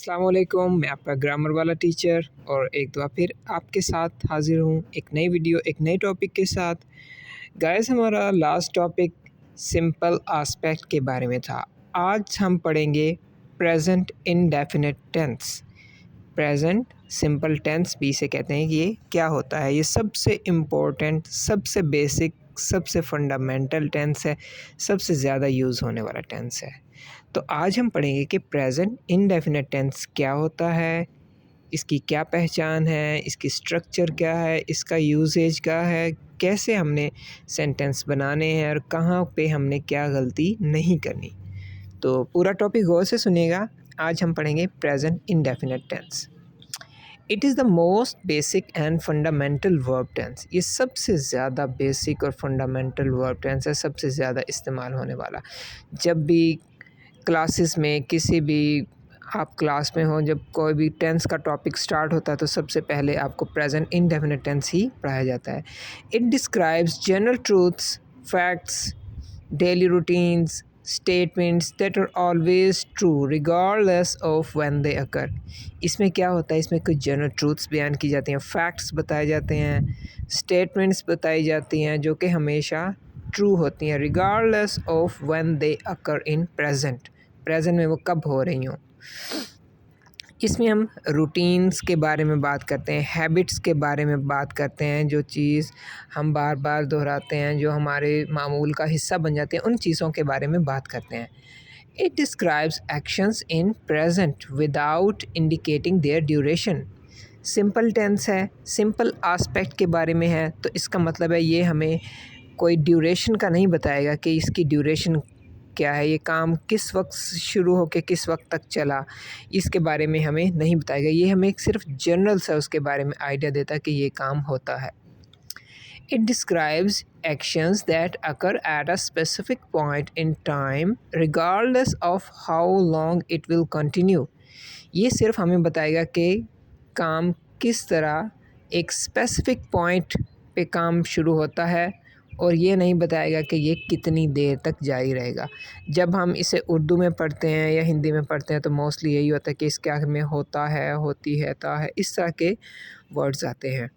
अस्सलाम वालेकुम, मैं आपका ग्रामर वाला टीचर और एक दफ़ा फिर आपके साथ हाज़िर हूँ एक नई वीडियो एक नए टॉपिक के साथ। गाइस हमारा लास्ट टॉपिक सिंपल एस्पेक्ट के बारे में था। आज हम पढ़ेंगे present indefinite tense. Present simple tense भी इसे कहते हैं कि ये क्या होता है। ये सबसे इम्पोर्टेंट, सबसे बेसिक, सबसे फंडामेंटल टेंस है, सबसे ज़्यादा यूज़ होने वाला टेंस है। तो आज हम पढ़ेंगे कि प्रेजेंट इंडेफिनिट टेंस क्या होता है, इसकी क्या पहचान है, इसकी स्ट्रक्चर क्या है, इसका यूसेज क्या है, कैसे हमने सेंटेंस बनाने हैं और कहाँ पे हमने क्या गलती नहीं करनी। तो पूरा टॉपिक गौर से सुनिएगा। आज हम पढ़ेंगे present indefinite tense. It is the most basic and fundamental verb tense. ये सबसे ज़्यादा बेसिक और फंडामेंटल वर्ब टेंस है, सबसे ज़्यादा इस्तेमाल होने वाला। जब भी क्लासेस में किसी भी आप क्लास में हो, जब कोई भी टेंस का टॉपिक स्टार्ट होता है तो सबसे पहले आपको प्रेजेंट इंडेफिनिट टेंस ही पढ़ाया जाता है। It describes general truths, facts, daily routines, statements that are always true regardless of when they occur. इसमें क्या होता है, इसमें कुछ जनरल ट्रूथ्स बयान की जाती हैं, फैक्ट्स बताए जाते हैं, स्टेटमेंट्स बताई जाती हैं जो कि हमेशा ट्रू होती हैं regardless of when they occur in present. Present में वो कब हो रही हों। इसमें हम रूटीन्स के बारे में बात करते हैं, हैबिट्स के बारे में बात करते हैं, जो चीज़ हम बार बार दोहराते हैं, जो हमारे मामूल का हिस्सा बन जाते हैं, उन चीज़ों के बारे में बात करते हैं। It describes actions in present without indicating their duration. Simple tense है, सिंपल आस्पेक्ट के बारे में है, तो इसका मतलब है ये हमें कोई ड्यूरेशन का नहीं बताएगा कि इसकी ड्यूरेशन क्या है, ये काम किस वक्त शुरू होकर किस वक्त तक चला, इसके बारे में हमें नहीं बताएगा। ये हमें एक सिर्फ जनरल सा उसके बारे में आइडिया देता है कि ये काम होता है। It describes actions that occur at a specific point in time regardless of how long it will continue। ये सिर्फ हमें बताएगा कि काम किस तरह एक स्पेसिफिक पॉइंट पे काम शुरू होता है और ये नहीं बताएगा कि ये कितनी देर तक जारी रहेगा। जब हम इसे उर्दू में पढ़ते हैं या हिंदी में पढ़ते हैं तो मोस्टली यही होता है कि इसके आखिर में होता है, होती है, ता है, इस तरह के वर्ड्स आते हैं।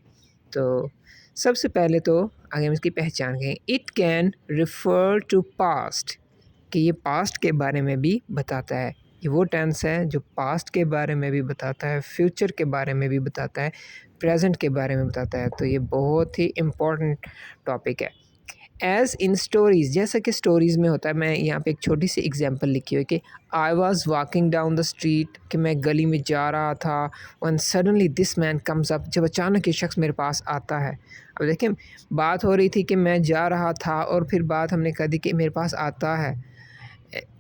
तो सबसे पहले तो आगे हम इसकी पहचान करें। It can refer to past, कि ये पास्ट के बारे में भी बताता है। ये वो टेंस है जो पास्ट के बारे में भी बताता है, फ्यूचर के बारे में भी बताता है, प्रेजेंट के बारे में बताता है। तो ये बहुत ही इम्पोर्टेंट टॉपिक है। एज़ इन स्टोरीज़, जैसा कि स्टोरीज़ में होता है, मैं यहाँ पे एक छोटी सी एग्जांपल लिखी हुई कि I was walking down the street, कि मैं गली में जा रहा था, when suddenly this man comes up, जब अचानक ये शख्स मेरे पास आता है। अब देखिए, बात हो रही थी कि मैं जा रहा था और फिर बात हमने कर दी कि मेरे पास आता है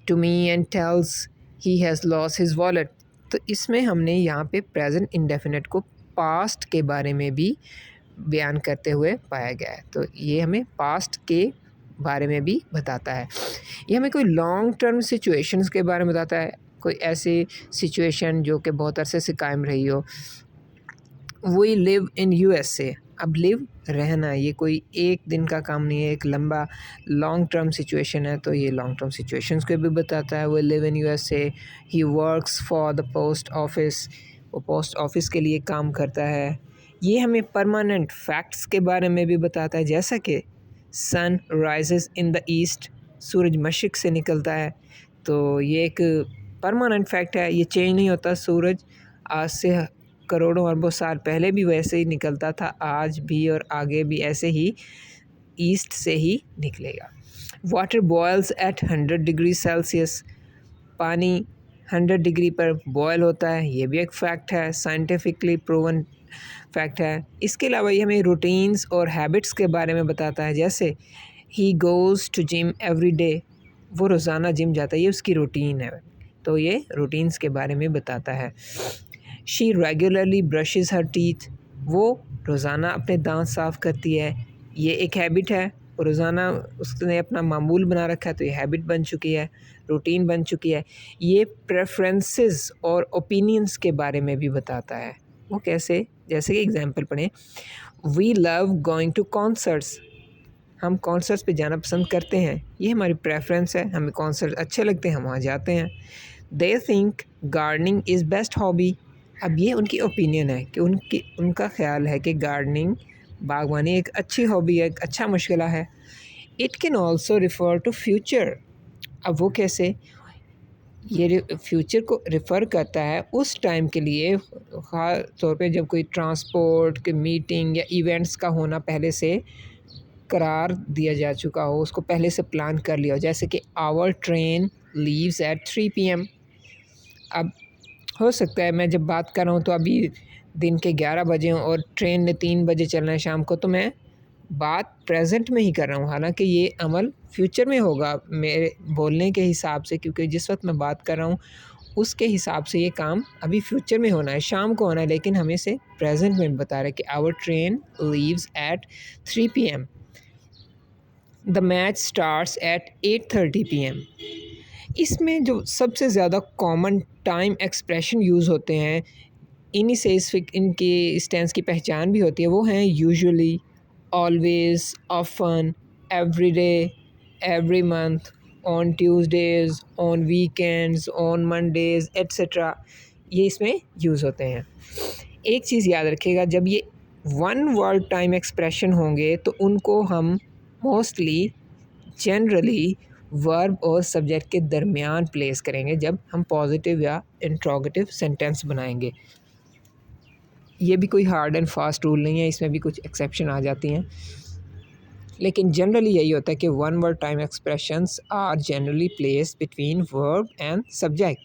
to me and tells he has lost his wallet. तो इसमें हमने यहाँ पे प्रेजेंट इंडेफिनिट को पास्ट के बारे में भी बयान करते हुए पाया गया है। तो ये हमें पास्ट के बारे में भी बताता है। ये हमें कोई लॉन्ग टर्म सिचुएशंस के बारे में बताता है, कोई ऐसी सिचुएशन जो कि बहुत अरसे से कायम रही हो। वी लिव इन यूएसए, अब लिव रहना, ये कोई एक दिन का काम नहीं है, एक लंबा लॉन्ग टर्म सिचुएशन है। तो ये लॉन्ग टर्म सिचुएशंस को भी बताता है। We live in USA, he works for the post office, वो पोस्ट ऑफिस के लिए काम करता है। ये हमें परमानेंट फैक्ट्स के बारे में भी बताता है, जैसा कि sun rises in the east, सूरज मशरिक़ से निकलता है। तो ये एक परमानेंट फैक्ट है, ये चेंज नहीं होता। सूरज आज से करोड़ों अरबों साल पहले भी वैसे ही निकलता था, आज भी और आगे भी ऐसे ही ईस्ट से ही निकलेगा। Water boils at 100 degree Celsius, पानी 100 डिग्री पर बॉयल होता है, ये भी एक फैक्ट है, साइंटिफिकली प्रूवन फैक्ट है। इसके अलावा ये हमें रूटीन्स और हैबिट्स के बारे में बताता है, जैसे ही goes to gym every day, वो रोज़ाना जिम जाता है, ये उसकी रूटीन है। तो ये रूटीन्स के बारे में बताता है। She regularly brushes her teeth, वो रोज़ाना अपने दांत साफ़ करती है, ये एक हैबिट है। रोज़ाना उसने अपना मामूल बना रखा है, तो ये हैबिट बन चुकी है, रूटीन बन चुकी है। ये प्रेफरेंसेस और ओपिनियंस के बारे में भी बताता है। वो कैसे, जैसे कि एग्जांपल पढ़ें। We love going to concerts, हम कॉन्सर्ट्स पे जाना पसंद करते हैं, ये हमारी प्रेफरेंस है, हमें कॉन्सर्ट अच्छे लगते हैं, हम वहाँ जाते हैं। They think gardening is best hobby. अब ये उनकी ओपिनियन है कि उनका ख्याल है कि गार्डनिंग बागवानी एक अच्छी हॉबी है, एक अच्छा मशगला है। It can also refer to future. अब वो कैसे? ये फ्यूचर को रेफ़र करता है उस टाइम के लिए, ख़ास तौर पे जब कोई ट्रांसपोर्ट की मीटिंग या इवेंट्स का होना पहले से करार दिया जा चुका हो, उसको पहले से प्लान कर लिया हो। जैसे कि our train leaves at 3 PM। अब हो सकता है मैं जब बात कर रहा हूँ तो अभी दिन के 11 बजे हों और ट्रेन ने 3 बजे चलना है शाम को, तो मैं बात प्रेजेंट में ही कर रहा हूँ, हालांकि ये अमल फ्यूचर में होगा मेरे बोलने के हिसाब से, क्योंकि जिस वक्त मैं बात कर रहा हूँ उसके हिसाब से ये काम अभी फ्यूचर में होना है, शाम को होना है, लेकिन हमें से प्रेजेंट में बता रहा है कि our train leaves at 3 PM। The match starts at 8:30 PM। इसमें जो सबसे ज़्यादा कॉमन टाइम एक्सप्रेशन यूज़ होते हैं, इन्हीं से इनके इस टेंस की पहचान भी होती है, वो हैं usually, always, often, every day, every month, on Tuesdays, on weekends, on Mondays etcetera. ये इसमें यूज़ होते हैं। एक चीज़ याद रखिएगा, जब ये वन वर्ड टाइम एक्सप्रेशन होंगे तो उनको हम मोस्टली जनरली वर्ब और सब्जेक्ट के दरमियान प्लेस करेंगे जब हम पॉजिटिव या इंट्रोगेटिव सेंटेंस बनाएंगे। ये भी कोई हार्ड एंड फास्ट रूल नहीं है, इसमें भी कुछ एक्सेप्शन आ जाती हैं, लेकिन जनरली यही होता है कि one word time expressions are generally placed between verb and subject,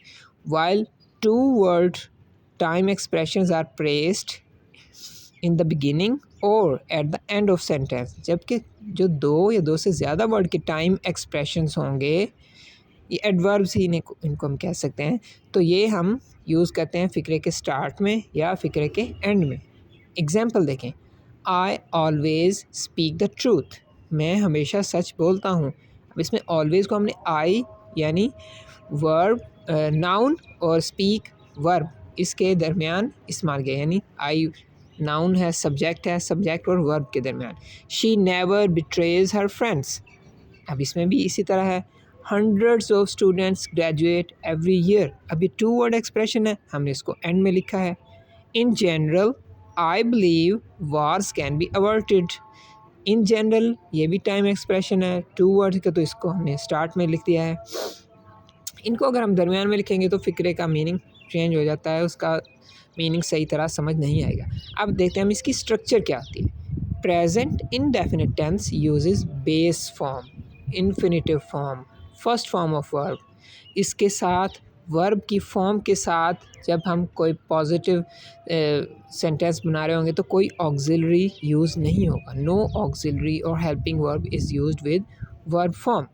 while two word time expressions are placed in the beginning और at the end of sentence. जबकि जो दो या दो से ज़्यादा वर्ड के टाइम एक्सप्रेशंस होंगे, ये एडवर्ब्स ही इनको हम कह सकते हैं, तो ये हम यूज़ करते हैं फ़िक्रे के स्टार्ट में या फ़िक्रे के एंड में। एग्जाम्पल देखें, I always speak the truth. मैं हमेशा सच बोलता हूँ। अब इसमें ऑलवेज़ को हमने आई यानी वर्ब नाउन और स्पीक वर्ब इसके दरमियान इस्तेमाल किया, यानी आई नाउन है, सब्जेक्ट है, सब्जेक्ट और वर्ब के दरमियान। She never betrays her friends. अब इसमें भी इसी तरह है, hundreds of students graduate every year. अभी टू वर्ड एक्सप्रेशन है, हमने इसको एंड में लिखा है। In general I believe wars can be averted. In general ये भी टाइम एक्सप्रेशन है, टू वर्ड का, तो इसको हमने स्टार्ट में लिख दिया है। इनको अगर हम दरमियान में लिखेंगे तो फ़िक्रे का मीनिंग चेंज हो जाता है, उसका मीनिंग सही तरह समझ नहीं आएगा। अब देखते हैं हम इसकी स्ट्रक्चर क्या होती है। Present indefinite tense uses base form, infinitive form, first form of verb. इसके साथ वर्ब की फॉर्म के साथ जब हम कोई पॉजिटिव सेंटेंस बना रहे होंगे तो कोई ऑक्सिलरी यूज़ नहीं होगा। नो ऑक्सिलरी और helping verb is used with verb form.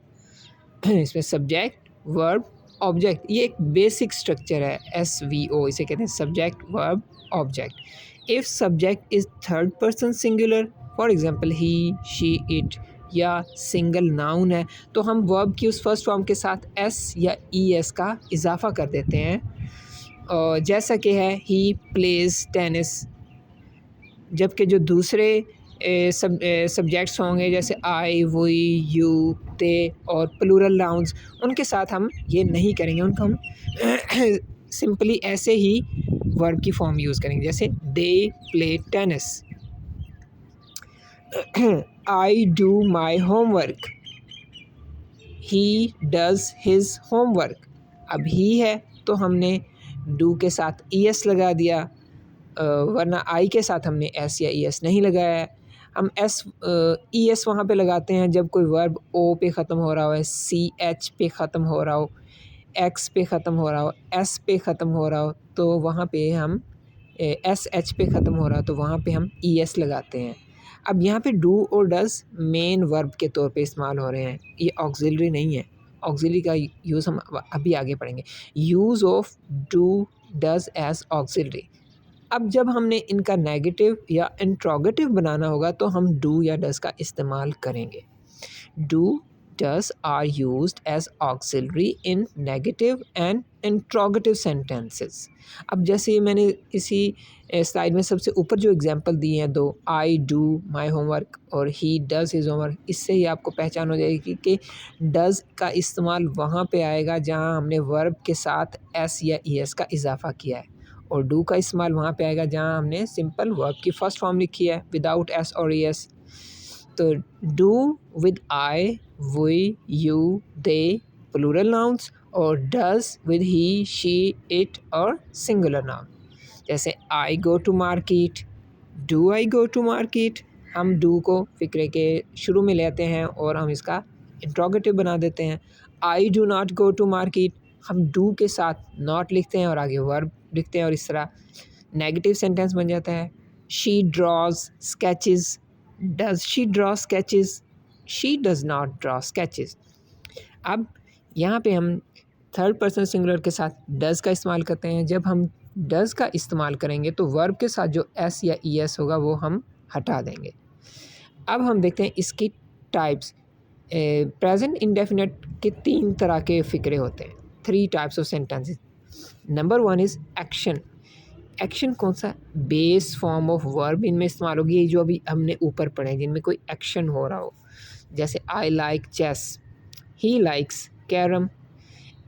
इसमें सब्जेक्ट, वर्ब, ऑब्जेक्ट, ये एक बेसिक स्ट्रक्चर है, SVO इसे कहते हैं, subject, verb, object. If subject is third person singular, for example he, she, it, या सिंगल नाउन है, तो हम वर्ब की उस फर्स्ट फॉर्म के साथ S या ES का इजाफा कर देते हैं, और जैसा कि है ही प्लेज टेनिस। जबकि जो दूसरे सब्जेक्ट्स होंगे जैसे आई, वी, यू, ते और प्लूरल नाउन्स, उनके साथ हम ये नहीं करेंगे, उनको हम सिंपली ऐसे ही वर्ब की फॉर्म यूज़ करेंगे, जैसे they play tennis. I do my homework, he does his homework. अब ही है तो हमने डू के साथ ES लगा दिया, वरना आई के साथ हमने S या ES नहीं लगाया है। हम ES वहाँ पे लगाते हैं जब कोई वर्ब O पे ख़त्म हो रहा हो, CH पे ख़त्म हो रहा हो, X पे ख़त्म हो रहा हो, S पे ख़त्म हो रहा हो, तो वहाँ पे हम SH पे ख़त्म हो रहा हो तो वहाँ पे हम ES लगाते हैं। अब यहाँ पे डू और डज़ मेन वर्ब के तौर पे इस्तेमाल हो रहे हैं, ये ऑक्सिलरी नहीं है। ऑक्सिलरी का यूज़ हम अभी आगे पढ़ेंगे। Use of do does as auxiliary. अब जब हमने इनका नेगेटिव या इंट्रोगेटिव बनाना होगा तो हम डू या डज़ का इस्तेमाल करेंगे। Do does are used as auxiliary in negative and interrogative sentences. अब जैसे मैंने इसी स्लाइड में सबसे ऊपर जो एग्जांपल दिए हैं दो, आई डू माई होमवर्क और ही डज़ हिज होमवर्क, इससे ही आपको पहचान हो जाएगी कि डज़ का इस्तेमाल वहाँ पे आएगा जहाँ हमने वर्ब के साथ एस या ई एस का इजाफा किया है, और डू का इस्तेमाल वहाँ पे आएगा जहाँ हमने सिंपल वर्ब की फर्स्ट फॉर्म लिखी है विदाउट एस और ई एस। तो do with I, we, you, they plural nouns, और does with he, she, it और सिंगुलर नाउन। जैसे I go to market, do I go to market, हम do को फ़िक्रे के शुरू में लेते हैं और हम इसका इंट्रोगेटिव बना देते हैं। I do not go to market, हम डू के साथ नॉट लिखते हैं और आगे वर्ब लिखते हैं और इस तरह नेगेटिव सेंटेंस बन जाता है। She draws sketches, does she draw sketches, she does not draw sketches. अब यहाँ पे हम थर्ड पर्सन सिंगुलर के साथ डज़ का इस्तेमाल करते हैं। जब हम डज़ का इस्तेमाल करेंगे तो वर्ब के साथ जो एस या ई एस होगा वो हम हटा देंगे। अब हम देखते हैं इसकी टाइप्स। प्रेजेंट इंडेफिनिट के 3 तरह के फ़िक्रे होते हैं, 3 types of sentences. Number 1 is action. Action कौन सा? बेस फॉर्म ऑफ वर्ब इनमें इस्तेमाल होगी, ये जो अभी हमने ऊपर पढ़े हैं जिनमें कोई एक्शन हो रहा हो, जैसे I like chess, he likes carrom.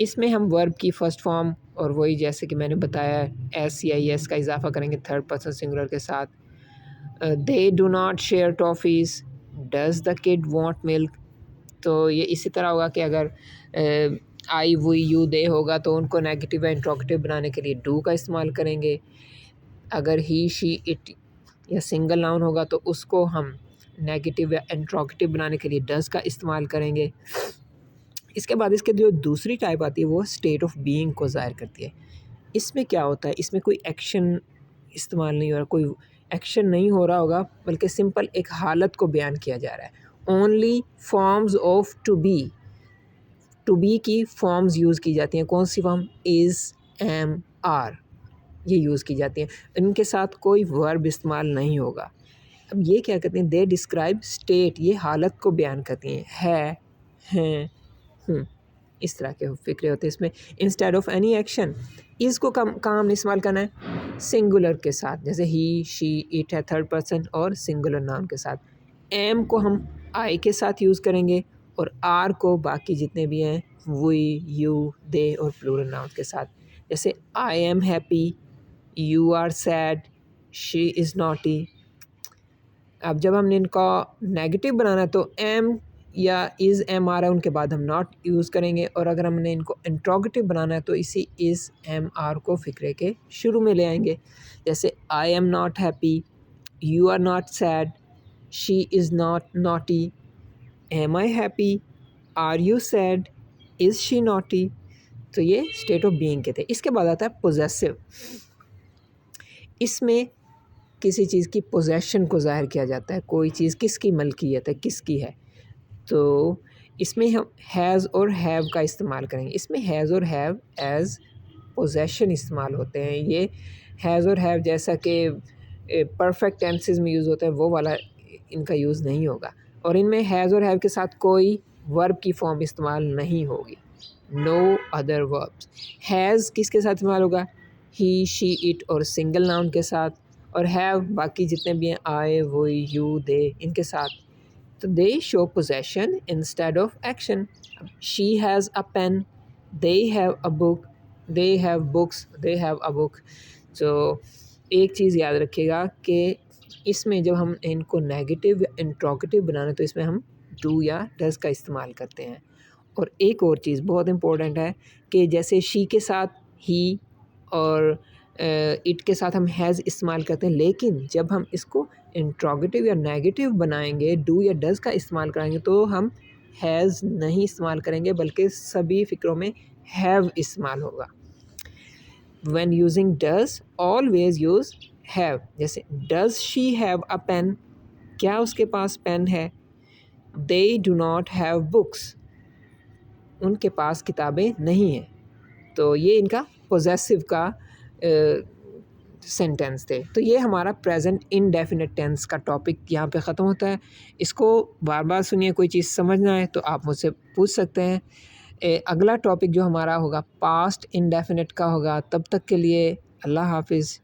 इसमें हम वर्ब की फर्स्ट फॉर्म और वही जैसे कि मैंने बताया एस या एस का इजाफा करेंगे थर्ड पर्सन सिंगुलर के साथ। दे do not share toffees, does the kid want milk. तो ये इसी तरह होगा कि अगर आई, वी, यू, दे होगा तो उनको नेगेटिव या इंट्रोगेटिव बनाने के लिए डू का इस्तेमाल करेंगे। अगर ही, शी, इट या सिंगल नाउन होगा तो उसको हम नेगेटिव या इंट्रोगेटिव बनाने के लिए डज़ का इस्तेमाल करेंगे। इसके बाद इसके जो दूसरी टाइप आती है वो स्टेट ऑफ बीइंग को ज़ाहिर करती है। इसमें क्या होता है, इसमें कोई एक्शन इस्तेमाल नहीं हो रहा, कोई एक्शन नहीं हो रहा होगा, बल्कि सिंपल एक हालत को बयान किया जा रहा है। Only forms of to be की फॉर्म्स यूज़ की जाती हैं। कौन सी फॉर्म? इज़, एम, आर, ये यूज़ की जाती हैं। इनके साथ कोई वर्ब इस्तेमाल नहीं होगा। अब ये क्या कहते हैं? दे डिस्क्राइब स्टेट, ये हालत को बयान करती हैं। हैं, इस तरह के फ़िक्रे होते हैं इसमें। इंस्टेड ऑफ एनी एक्शन, इसको कहाँ हमने इस्तेमाल करना है? सिंगुलर के साथ, जैसे ही, शी, इट है थर्ड पर्सन और सिंगुलर नाउन के साथ। एम को हम आई के साथ यूज़ करेंगे और आर को बाकी जितने भी हैं वी, यू, दे और प्लूरल नाउन के साथ। जैसे I am happy, you are sad, she is naughty. अब जब हमने इनका नेगेटिव बनाना है तो एम या इज़, एम आर है, उनके बाद हम नॉट यूज़ करेंगे, और अगर हमने इनको इंट्रोगेटिव बनाना है तो इसी इज़, एम, आर को फ़िक्रे के शुरू में ले आएंगे। जैसे I am not happy, you are not sad, she is not naughty, am I happy, are you sad, is she naughty. तो ये स्टेट ऑफ बीइंग के थे। इसके बाद आता है पोजेसिव। इसमें किसी चीज़ की पोजेशन को ज़ाहिर किया जाता है, कोई चीज़ किसकी मलकियत है, किसकी है। तो इसमें हम हैज़ और हैव का इस्तेमाल करेंगे। इसमें हैज़ और हैव एज़ पोजेशन इस्तेमाल होते हैं। ये हैज़ और हैव जैसा कि परफेक्ट टेंसेस में यूज़ होता है वो वाला इनका यूज़ नहीं होगा, और इनमें हैज़ और हैव के साथ कोई वर्ब की फॉर्म इस्तेमाल नहीं होगी। No other verbs. हैज़ किसके साथ इस्तेमाल होगा? ही, शी, इट और सिंगल नाउन के साथ, और हैव बाकी जितने भी हैं आई, वी, यू, दे, इनके साथ। तो they show possession instead of action. She has a pen, they have a book, they have books, they have a book. तो एक चीज़ याद रखिएगा कि इसमें जब हम इनको नेगेटिव या इंट्रोगेटिव बनाना तो इसमें हम डू या डज का इस्तेमाल करते हैं। और एक और चीज़ बहुत इम्पोर्टेंट है कि जैसे शी के साथ ही और इट के साथ हम हैज़ इस्तेमाल करते हैं, लेकिन जब हम इसको इंट्रोगेटिव या नेगेटिव बनाएंगे, डू या डज़ का इस्तेमाल कराएंगे, तो हम हैज़ नहीं इस्तेमाल करेंगे, बल्कि सभी फ़िक्रों में हैव इस्तेमाल होगा। When using does always use have. जैसे does she have a pen, क्या उसके पास पेन है? They do not have books, उनके पास किताबें नहीं हैं। तो ये इनका पोजेसिव का सेंटेंस थे। तो ये हमारा प्रेजेंट इंडेफिनिट टेंस का टॉपिक यहाँ पे ख़त्म होता है। इसको बार बार सुनिए, कोई चीज़ समझ ना आए तो आप मुझसे पूछ सकते हैं। अगला टॉपिक जो हमारा होगा पास्ट इंडेफिनिट का होगा। तब तक के लिए अल्लाह हाफ़िज़।